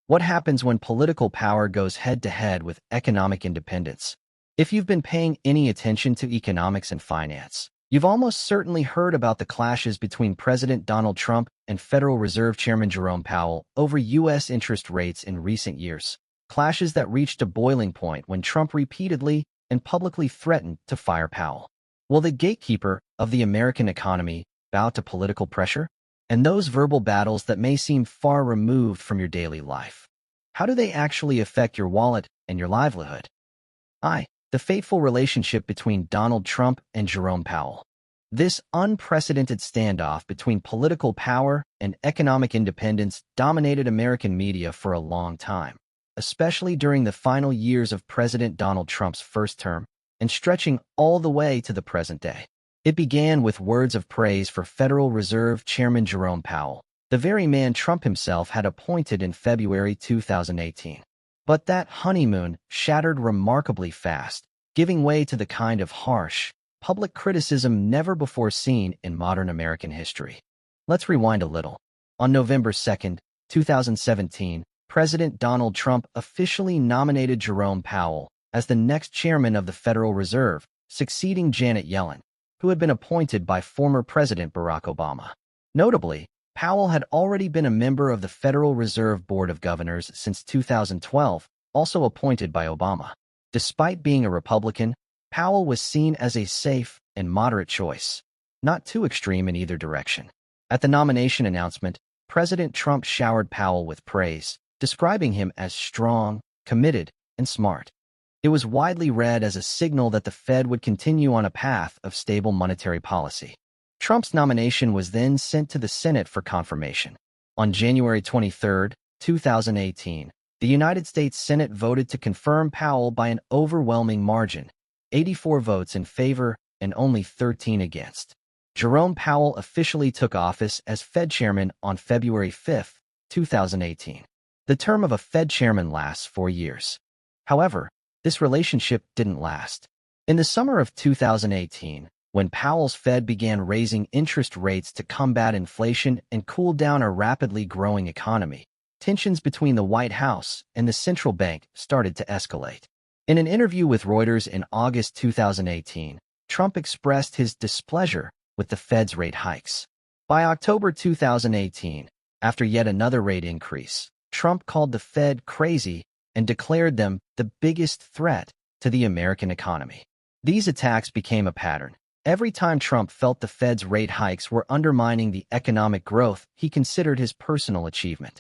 What happens when political power goes head-to-head with economic independence? If you've been paying any attention to economics and finance, you've almost certainly heard about the clashes between President Donald Trump and Federal Reserve Chairman Jerome Powell over U.S. interest rates in recent years. Clashes that reached a boiling point when Trump repeatedly and publicly threatened to fire Powell. Will the gatekeeper of the American economy bow to political pressure? And those verbal battles that may seem far removed from your daily life. How do they actually affect your wallet and your livelihood? The fateful relationship between Donald Trump and Jerome Powell. This unprecedented standoff between political power and economic independence dominated American media for a long time, especially during the final years of President Donald Trump's first term and stretching all the way to the present day. It began with words of praise for Federal Reserve Chairman Jerome Powell, the very man Trump himself had appointed in February 2018. But that honeymoon shattered remarkably fast, giving way to the kind of harsh, public criticism never before seen in modern American history. Let's rewind a little. On November 2, 2017, President Donald Trump officially nominated Jerome Powell as the next chairman of the Federal Reserve, succeeding Janet Yellen, who had been appointed by former President Barack Obama. Notably, Powell had already been a member of the Federal Reserve Board of Governors since 2012, also appointed by Obama. Despite being a Republican, Powell was seen as a safe and moderate choice, not too extreme in either direction. At the nomination announcement, President Trump showered Powell with praise, describing him as strong, committed, and smart. It was widely read as a signal that the Fed would continue on a path of stable monetary policy. Trump's nomination was then sent to the Senate for confirmation. On January 23, 2018, the United States Senate voted to confirm Powell by an overwhelming margin, 84 votes in favor and only 13 against. Jerome Powell officially took office as Fed chairman on February 5, 2018. The term of a Fed chairman lasts 4 years. However, this relationship didn't last. In the summer of 2018, when Powell's Fed began raising interest rates to combat inflation and cool down a rapidly growing economy, tensions between the White House and the central bank started to escalate. In an interview with Reuters in August 2018, Trump expressed his displeasure with the Fed's rate hikes. By October 2018, after yet another rate increase, Trump called the Fed crazy and declared them the biggest threat to the American economy. These attacks became a pattern. Every time Trump felt the Fed's rate hikes were undermining the economic growth he considered his personal achievement.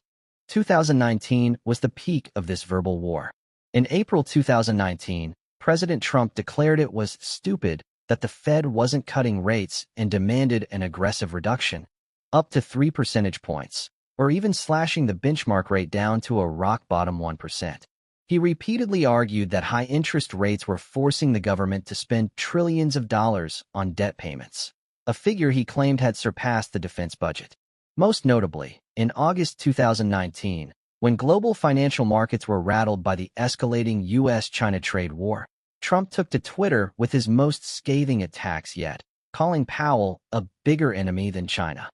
2019 was the peak of this verbal war. In April 2019, President Trump declared it was stupid that the Fed wasn't cutting rates and demanded an aggressive reduction, up to 3 percentage points, or even slashing the benchmark rate down to a rock-bottom 1%. He repeatedly argued that high interest rates were forcing the government to spend trillions of dollars on debt payments, a figure he claimed had surpassed the defense budget. Most notably, in August 2019, when global financial markets were rattled by the escalating U.S.-China trade war, Trump took to Twitter with his most scathing attacks yet, calling Powell a bigger enemy than China.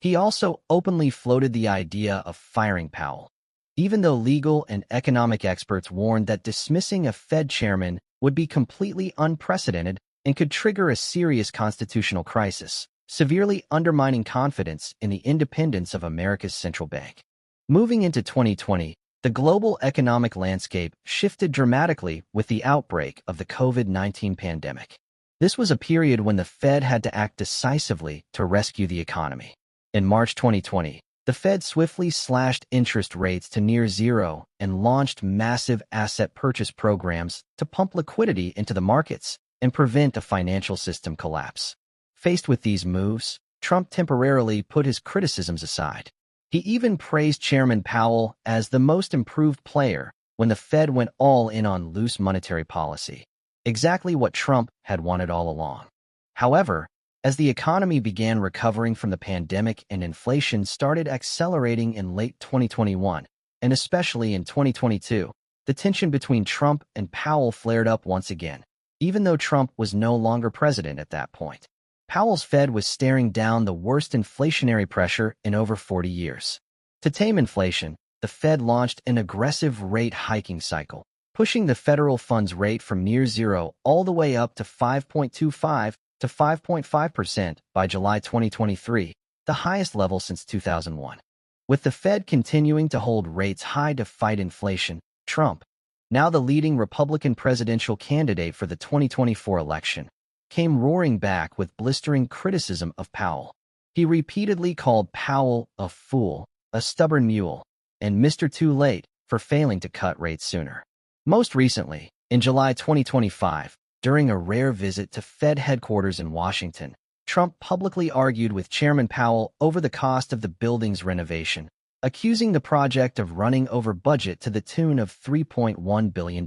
He also openly floated the idea of firing Powell, even though legal and economic experts warned that dismissing a Fed chairman would be completely unprecedented and could trigger a serious constitutional crisis, severely undermining confidence in the independence of America's central bank. Moving into 2020, the global economic landscape shifted dramatically with the outbreak of the COVID-19 pandemic. This was a period when the Fed had to act decisively to rescue the economy. In March 2020, the Fed swiftly slashed interest rates to near zero and launched massive asset purchase programs to pump liquidity into the markets and prevent a financial system collapse. Faced with these moves, Trump temporarily put his criticisms aside. He even praised Chairman Powell as the most improved player when the Fed went all in on loose monetary policy, exactly what Trump had wanted all along. However, as the economy began recovering from the pandemic and inflation started accelerating in late 2021, and especially in 2022, the tension between Trump and Powell flared up once again, even though Trump was no longer president at that point. Powell's Fed was staring down the worst inflationary pressure in over 40 years. To tame inflation, the Fed launched an aggressive rate hiking cycle, pushing the federal funds rate from near zero all the way up to 5.25 to 5.5% by July 2023, the highest level since 2001. With the Fed continuing to hold rates high to fight inflation, Trump, now the leading Republican presidential candidate for the 2024 election, came roaring back with blistering criticism of Powell. He repeatedly called Powell a fool, a stubborn mule, and Mr. Too Late for failing to cut rates sooner. Most recently, in July 2025, during a rare visit to Fed headquarters in Washington, Trump publicly argued with Chairman Powell over the cost of the building's renovation, accusing the project of running over budget to the tune of $3.1 billion.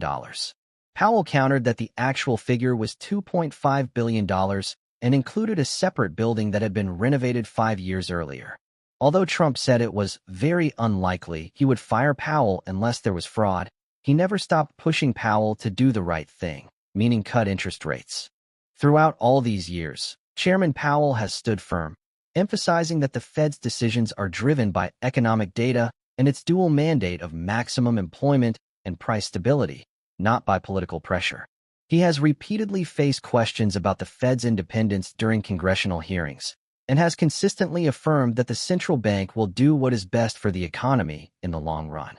Powell countered that the actual figure was $2.5 billion and included a separate building that had been renovated 5 years earlier. Although Trump said it was very unlikely he would fire Powell unless there was fraud, he never stopped pushing Powell to do the right thing, meaning cut interest rates. Throughout all these years, Chairman Powell has stood firm, emphasizing that the Fed's decisions are driven by economic data and its dual mandate of maximum employment and price stability, not by political pressure. He has repeatedly faced questions about the Fed's independence during congressional hearings and has consistently affirmed that the central bank will do what is best for the economy in the long run.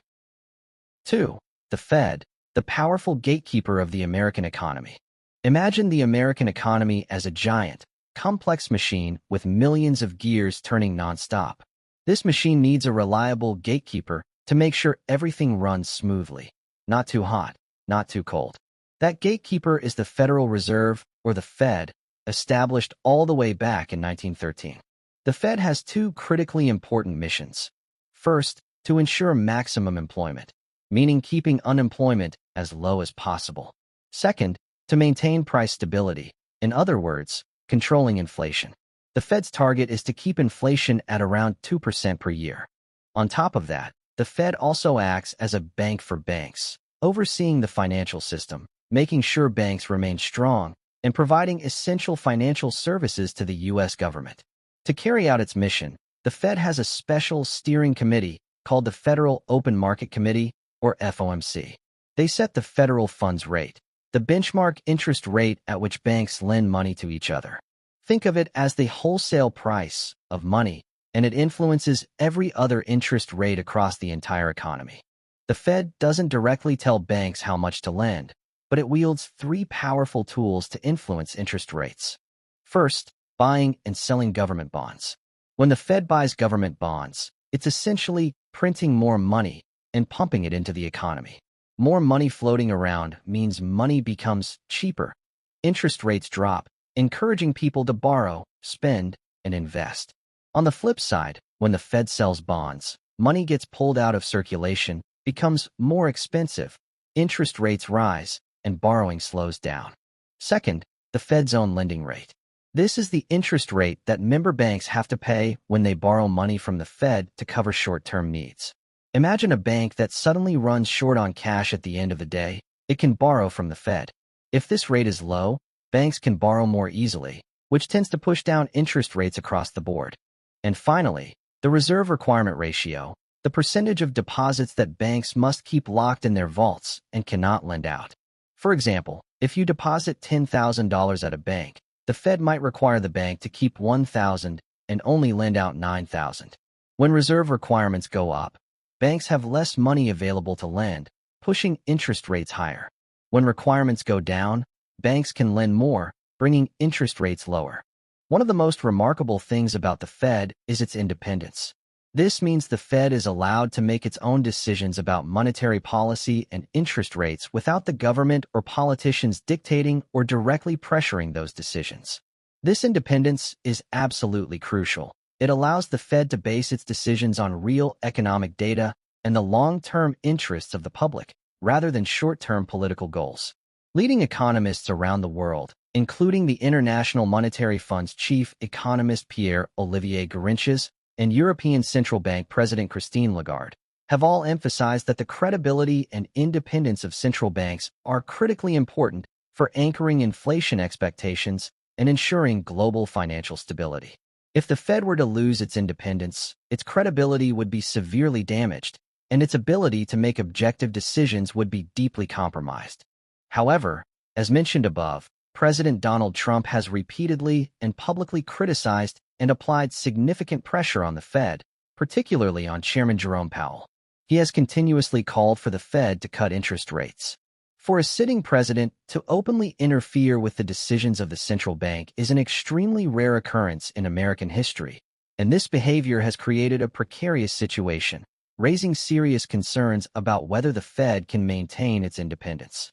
2. The Fed, the powerful gatekeeper of the American economy. Imagine the American economy as a giant, complex machine with millions of gears turning nonstop. This machine needs a reliable gatekeeper to make sure everything runs smoothly, not too hot, not too cold. That gatekeeper is the Federal Reserve, or the Fed, established all the way back in 1913. The Fed has two critically important missions. First, to ensure maximum employment, meaning keeping unemployment as low as possible. Second, to maintain price stability, in other words, controlling inflation. The Fed's target is to keep inflation at around 2% per year. On top of that, the Fed also acts as a bank for banks, overseeing the financial system, making sure banks remain strong, and providing essential financial services to the U.S. government. To carry out its mission, the Fed has a special steering committee called the Federal Open Market Committee, or FOMC. They set the federal funds rate, the benchmark interest rate at which banks lend money to each other. Think of it as the wholesale price of money, and it influences every other interest rate across the entire economy. The Fed doesn't directly tell banks how much to lend, but it wields three powerful tools to influence interest rates. First, buying and selling government bonds. When the Fed buys government bonds, it's essentially printing more money and pumping it into the economy. More money floating around means money becomes cheaper. Interest rates drop, encouraging people to borrow, spend, and invest. On the flip side, when the Fed sells bonds, money gets pulled out of circulation, becomes more expensive, interest rates rise, and borrowing slows down. Second, the Fed's own lending rate. This is the interest rate that member banks have to pay when they borrow money from the Fed to cover short-term needs. Imagine a bank that suddenly runs short on cash at the end of the day. It can borrow from the Fed. If this rate is low, banks can borrow more easily, which tends to push down interest rates across the board. And finally, the reserve requirement ratio, the percentage of deposits that banks must keep locked in their vaults and cannot lend out. For example, if you deposit $10,000 at a bank, the Fed might require the bank to keep $1,000 and only lend out $9,000. When reserve requirements go up, banks have less money available to lend, pushing interest rates higher. When requirements go down, banks can lend more, bringing interest rates lower. One of the most remarkable things about the Fed is its independence. This means the Fed is allowed to make its own decisions about monetary policy and interest rates without the government or politicians dictating or directly pressuring those decisions. This independence is absolutely crucial. It allows the Fed to base its decisions on real economic data and the long-term interests of the public, rather than short-term political goals. Leading economists around the world, including the International Monetary Fund's chief economist Pierre-Olivier Gourinchas and European Central Bank President Christine Lagarde, have all emphasized that the credibility and independence of central banks are critically important for anchoring inflation expectations and ensuring global financial stability. If the Fed were to lose its independence, its credibility would be severely damaged, and its ability to make objective decisions would be deeply compromised. However, as mentioned above, President Donald Trump has repeatedly and publicly criticized and applied significant pressure on the Fed, particularly on Chairman Jerome Powell. He has continuously called for the Fed to cut interest rates. For a sitting president to openly interfere with the decisions of the central bank is an extremely rare occurrence in American history, and this behavior has created a precarious situation, raising serious concerns about whether the Fed can maintain its independence.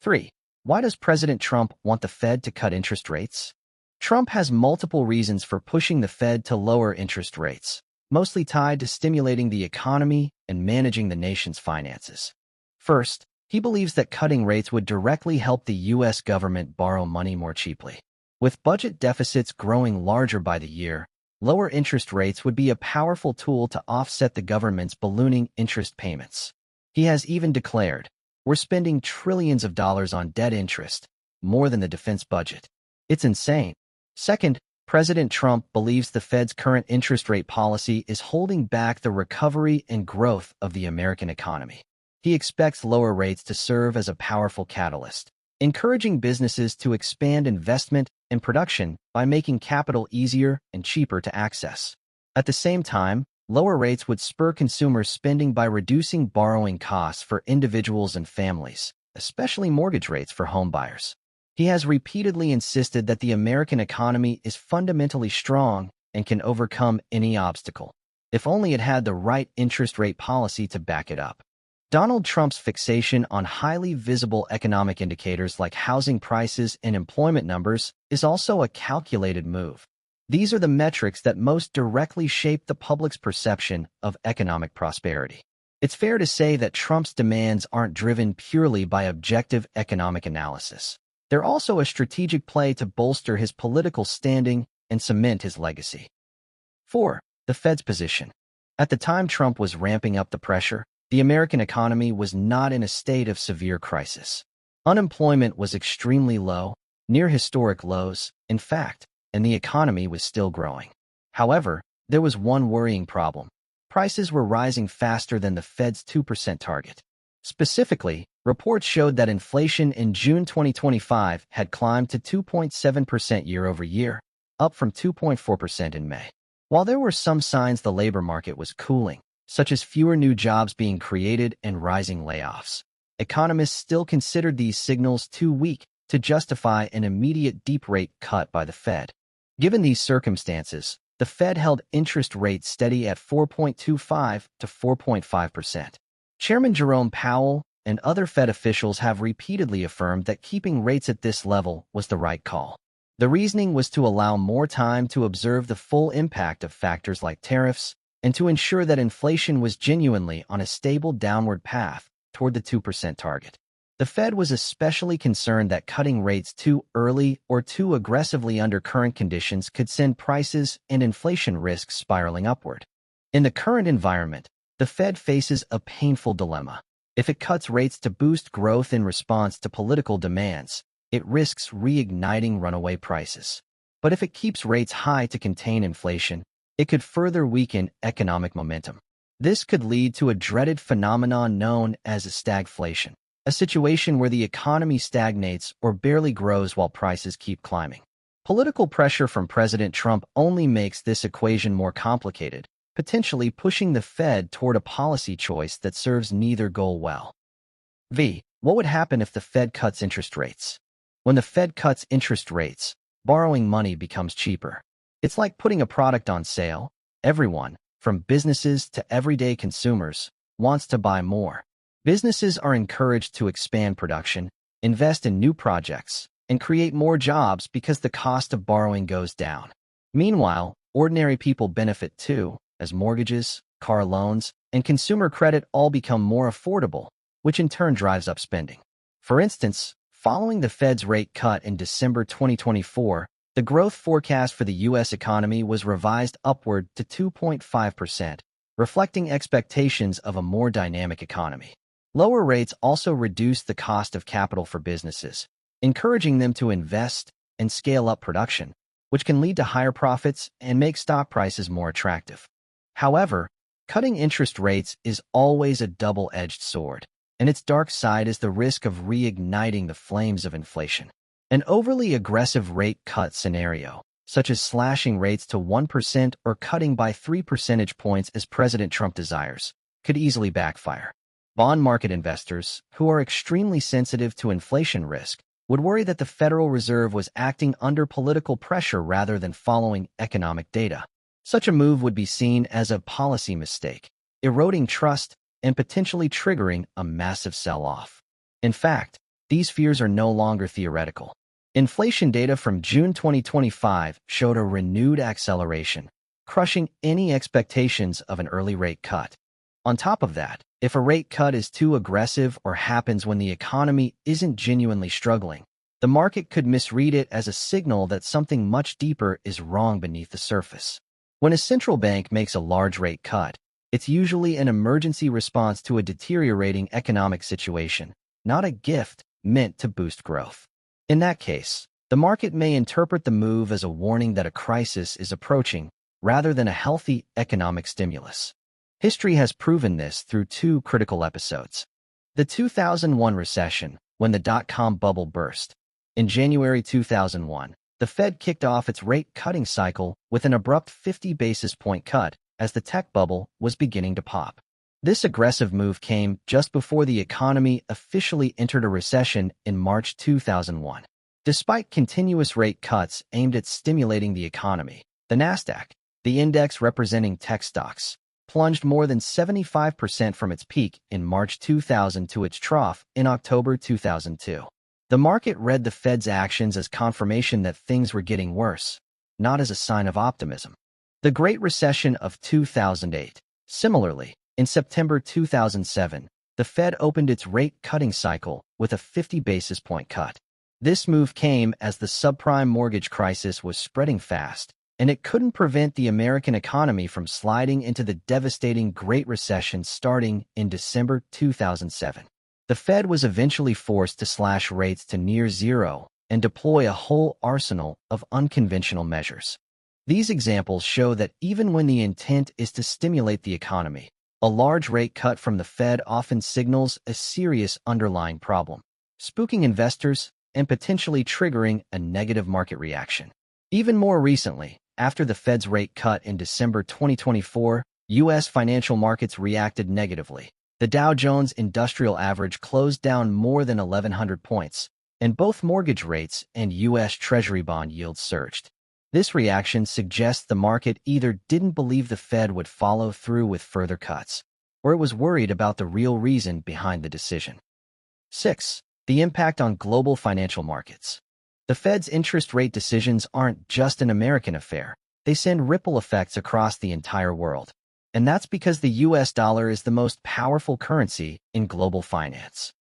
3. Why does President Trump want the Fed to cut interest rates? Trump has multiple reasons for pushing the Fed to lower interest rates, mostly tied to stimulating the economy and managing the nation's finances. First, he believes that cutting rates would directly help the U.S. government borrow money more cheaply. With budget deficits growing larger by the year, lower interest rates would be a powerful tool to offset the government's ballooning interest payments. He has even declared, "We're spending trillions of dollars on debt interest, more than the defense budget. It's insane." Second, President Trump believes the Fed's current interest rate policy is holding back the recovery and growth of the American economy. He expects lower rates to serve as a powerful catalyst, encouraging businesses to expand investment and production by making capital easier and cheaper to access. At the same time, lower rates would spur consumer spending by reducing borrowing costs for individuals and families, especially mortgage rates for home buyers. He has repeatedly insisted that the American economy is fundamentally strong and can overcome any obstacle, if only it had the right interest rate policy to back it up. Donald Trump's fixation on highly visible economic indicators like housing prices and employment numbers is also a calculated move. These are the metrics that most directly shape the public's perception of economic prosperity. It's fair to say that Trump's demands aren't driven purely by objective economic analysis. They're also a strategic play to bolster his political standing and cement his legacy. 4. The Fed's position. At the time Trump was ramping up the pressure, the American economy was not in a state of severe crisis. Unemployment was extremely low, near historic lows, in fact, and the economy was still growing. However, there was one worrying problem. Prices were rising faster than the Fed's 2% target. Specifically, reports showed that inflation in June 2025 had climbed to 2.7% year-over-year, up from 2.4% in May. While there were some signs the labor market was cooling, such as fewer new jobs being created and rising layoffs, economists still considered these signals too weak to justify an immediate deep rate cut by the Fed. Given these circumstances, the Fed held interest rates steady at 4.25 to 4.5%. Chairman Jerome Powell and other Fed officials have repeatedly affirmed that keeping rates at this level was the right call. The reasoning was to allow more time to observe the full impact of factors like tariffs and to ensure that inflation was genuinely on a stable downward path toward the 2% target. The Fed was especially concerned that cutting rates too early or too aggressively under current conditions could send prices and inflation risks spiraling upward. In the current environment, the Fed faces a painful dilemma. If it cuts rates to boost growth in response to political demands, it risks reigniting runaway prices. But if it keeps rates high to contain inflation, it could further weaken economic momentum. This could lead to a dreaded phenomenon known as stagflation, a situation where the economy stagnates or barely grows while prices keep climbing. Political pressure from President Trump only makes this equation more complicated, potentially pushing the Fed toward a policy choice that serves neither goal well. What would happen if the Fed cuts interest rates? When the Fed cuts interest rates, borrowing money becomes cheaper. It's like putting a product on sale. Everyone, from businesses to everyday consumers, wants to buy more. Businesses are encouraged to expand production, invest in new projects, and create more jobs because the cost of borrowing goes down. Meanwhile, ordinary people benefit too, as mortgages, car loans, and consumer credit all become more affordable, which in turn drives up spending. For instance, following the Fed's rate cut in December 2024, the growth forecast for the U.S. economy was revised upward to 2.5%, reflecting expectations of a more dynamic economy. Lower rates also reduce the cost of capital for businesses, encouraging them to invest and scale up production, which can lead to higher profits and make stock prices more attractive. However, Cutting interest rates is always a double-edged sword, and its dark side is the risk of reigniting the flames of inflation. An overly aggressive rate cut scenario, such as slashing rates to 1% or cutting by 3 percentage points as President Trump desires, could easily backfire. Bond market investors, who are extremely sensitive to inflation risk, would worry that the Federal Reserve was acting under political pressure rather than following economic data. Such a move would be seen as a policy mistake, eroding trust and potentially triggering a massive sell-off. In fact, these fears are no longer theoretical. Inflation data from June 2025 showed a renewed acceleration, crushing any expectations of an early rate cut. On top of that, if a rate cut is too aggressive or happens when the economy isn't genuinely struggling, the market could misread it as a signal that something much deeper is wrong beneath the surface. When a central bank makes a large rate cut, it's usually an emergency response to a deteriorating economic situation, not a gift meant to boost growth. In that case, the market may interpret the move as a warning that a crisis is approaching, rather than a healthy economic stimulus. History has proven this through two critical episodes. The 2001 recession, when the dot-com bubble burst. In January 2001, the Fed kicked off its rate-cutting cycle with an abrupt 50 basis point cut as the tech bubble was beginning to pop. This aggressive move came just before the economy officially entered a recession in March 2001. Despite continuous rate cuts aimed at stimulating the economy, the Nasdaq, the index representing tech stocks, plunged more than 75% from its peak in March 2000 to its trough in October 2002. The market read the Fed's actions as confirmation that things were getting worse, not as a sign of optimism. The Great Recession of 2008. Similarly, in September 2007, the Fed opened its rate-cutting cycle with a 50 basis point cut. This move came as the subprime mortgage crisis was spreading fast, and it couldn't prevent the American economy from sliding into the devastating Great Recession starting in December 2007. The Fed was eventually forced to slash rates to near zero and deploy a whole arsenal of unconventional measures. These examples show that even when the intent is to stimulate the economy, a large rate cut from the Fed often signals a serious underlying problem, spooking investors and potentially triggering a negative market reaction. Even more recently, after the Fed's rate cut in December 2024, U.S. financial markets reacted negatively. The Dow Jones Industrial Average closed down more than 1,100 points, and both mortgage rates and U.S. Treasury bond yields surged. This reaction suggests the market either didn't believe the Fed would follow through with further cuts, or it was worried about the real reason behind the decision. 6. The impact on global financial markets. The Fed's interest rate decisions aren't just an American affair. They send ripple effects across the entire world. And that's because the US dollar is the most powerful currency in global finance.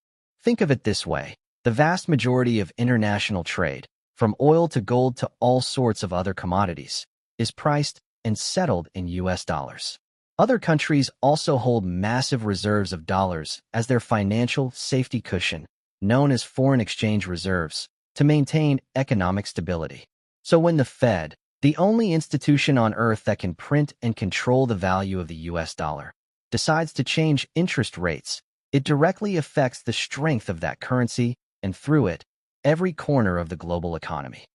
Think of it this way. The vast majority of international trade, from oil to gold to all sorts of other commodities, is priced and settled in US dollars. Other countries also hold massive reserves of dollars as their financial safety cushion, known as foreign exchange reserves, to maintain economic stability. So when the Fed, the only institution on earth that can print and control the value of the US dollar, decides to change interest rates, it directly affects the strength of that currency and, through it, every corner of the global economy.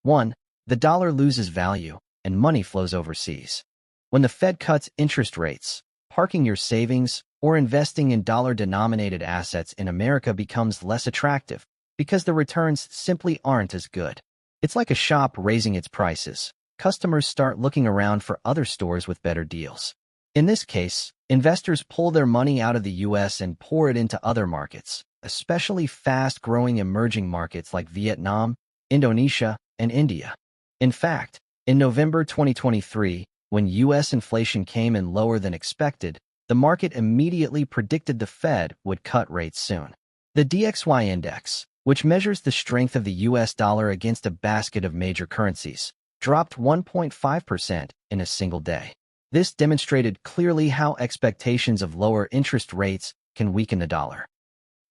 1. The dollar loses value and money flows overseas. When the Fed cuts interest rates, parking your savings or investing in dollar-denominated assets in America becomes less attractive because the returns simply aren't as good. It's like a shop raising its prices. Customers start looking around for other stores with better deals. In this case, investors pull their money out of the US and pour it into other markets, especially fast-growing emerging markets like Vietnam, Indonesia, and India. In fact, in November 2023, when US inflation came in lower than expected, the market immediately predicted the Fed would cut rates soon. The DXY index, which measures the strength of the US dollar against a basket of major currencies, dropped 1.5% in a single day. This demonstrated clearly how expectations of lower interest rates can weaken the dollar.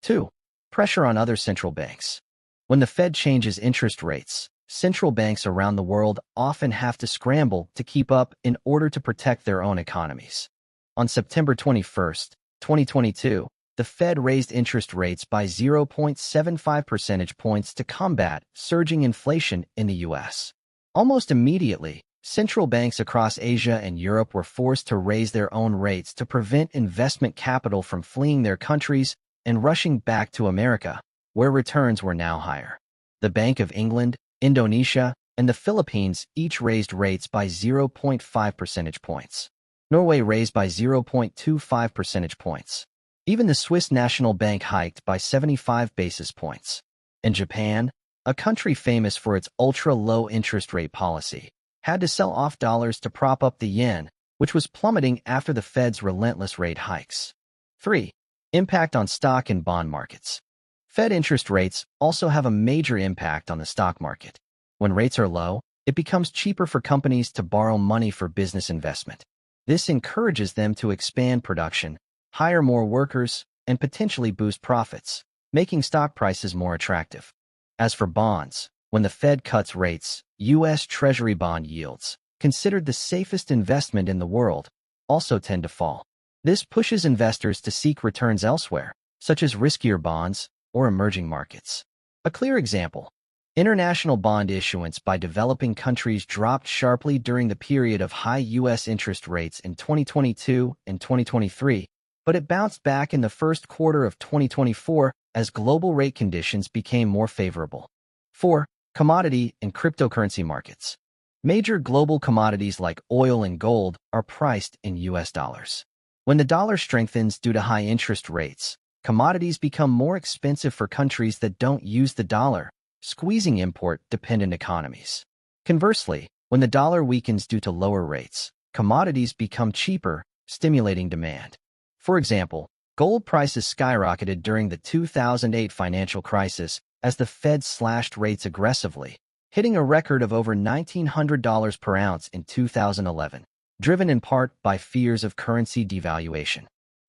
2. Pressure on other central banks. When the Fed changes interest rates, central banks around the world often have to scramble to keep up in order to protect their own economies. On September 21st, 2022, the Fed raised interest rates by 0.75 percentage points to combat surging inflation in the U.S. Almost immediately, central banks across Asia and Europe were forced to raise their own rates to prevent investment capital from fleeing their countries and rushing back to America, where returns were now higher. The Bank of England, Indonesia, and the Philippines each raised rates by 0.5 percentage points. Norway raised by 0.25 percentage points. Even the Swiss National Bank hiked by 75 basis points. In Japan, a country famous for its ultra-low interest rate policy, had to sell off dollars to prop up the yen, which was plummeting after the Fed's relentless rate hikes. 3. Impact on stock and bond markets. Fed interest rates also have a major impact on the stock market. When rates are low, it becomes cheaper for companies to borrow money for business investment. This encourages them to expand production, hire more workers, and potentially boost profits, making stock prices more attractive. As for bonds, when the Fed cuts rates, U.S. Treasury bond yields, considered the safest investment in the world, also tend to fall. This pushes investors to seek returns elsewhere, such as riskier bonds or emerging markets. A clear example: international bond issuance by developing countries dropped sharply during the period of high U.S. interest rates in 2022 and 2023, but it bounced back in the first quarter of 2024 as global rate conditions became more favorable. 4. Commodity and cryptocurrency markets. Major global commodities like oil and gold are priced in U.S. dollars. When the dollar strengthens due to high interest rates, commodities become more expensive for countries that don't use the dollar, squeezing import-dependent economies. Conversely, when the dollar weakens due to lower rates, commodities become cheaper, stimulating demand. For example, gold prices skyrocketed during the 2008 financial crisis as the Fed slashed rates aggressively, hitting a record of over $1,900 per ounce in 2011, driven in part by fears of currency devaluation.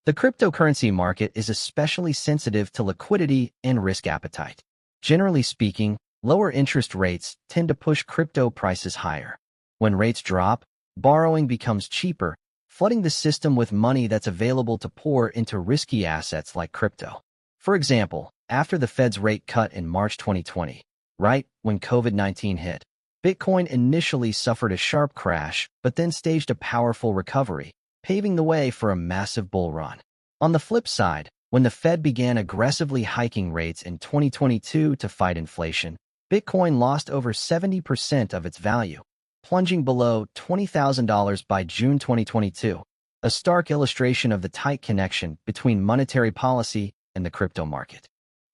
The cryptocurrency market is especially sensitive to liquidity and risk appetite. Generally speaking, lower interest rates tend to push crypto prices higher. When rates drop, borrowing becomes cheaper, flooding the system with money that's available to pour into risky assets like crypto. For example, after the Fed's rate cut in March 2020, right when COVID-19 hit, Bitcoin initially suffered a sharp crash, but then staged a powerful recovery, paving the way for a massive bull run. On the flip side, when the Fed began aggressively hiking rates in 2022 to fight inflation, Bitcoin lost over 70% of its value, plunging below $20,000 by June 2022, a stark illustration of the tight connection between monetary policy and the crypto market.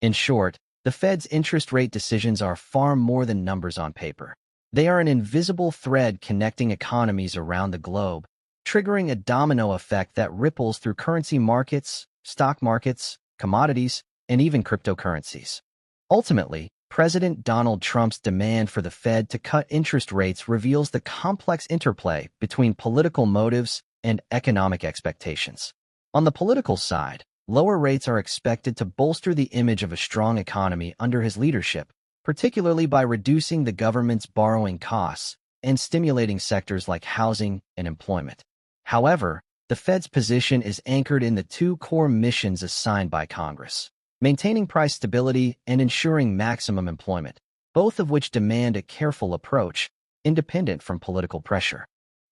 In short, the Fed's interest rate decisions are far more than numbers on paper. They are an invisible thread connecting economies around the globe, triggering a domino effect that ripples through currency markets, stock markets, commodities, and even cryptocurrencies. Ultimately, President Donald Trump's demand for the Fed to cut interest rates reveals the complex interplay between political motives and economic expectations. On the political side, lower rates are expected to bolster the image of a strong economy under his leadership, particularly by reducing the government's borrowing costs and stimulating sectors like housing and employment. However, the Fed's position is anchored in the two core missions assigned by Congress: maintaining price stability and ensuring maximum employment, both of which demand a careful approach, independent from political pressure.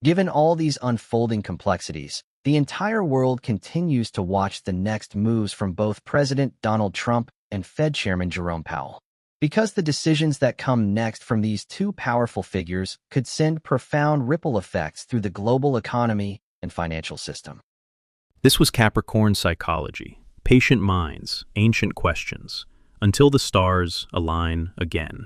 Given all these unfolding complexities, the entire world continues to watch the next moves from both President Donald Trump and Fed Chairman Jerome Powell, because the decisions that come next from these two powerful figures could send profound ripple effects through the global economy and financial system. This was Capricorn Psychology. Patient minds, ancient questions, until the stars align again.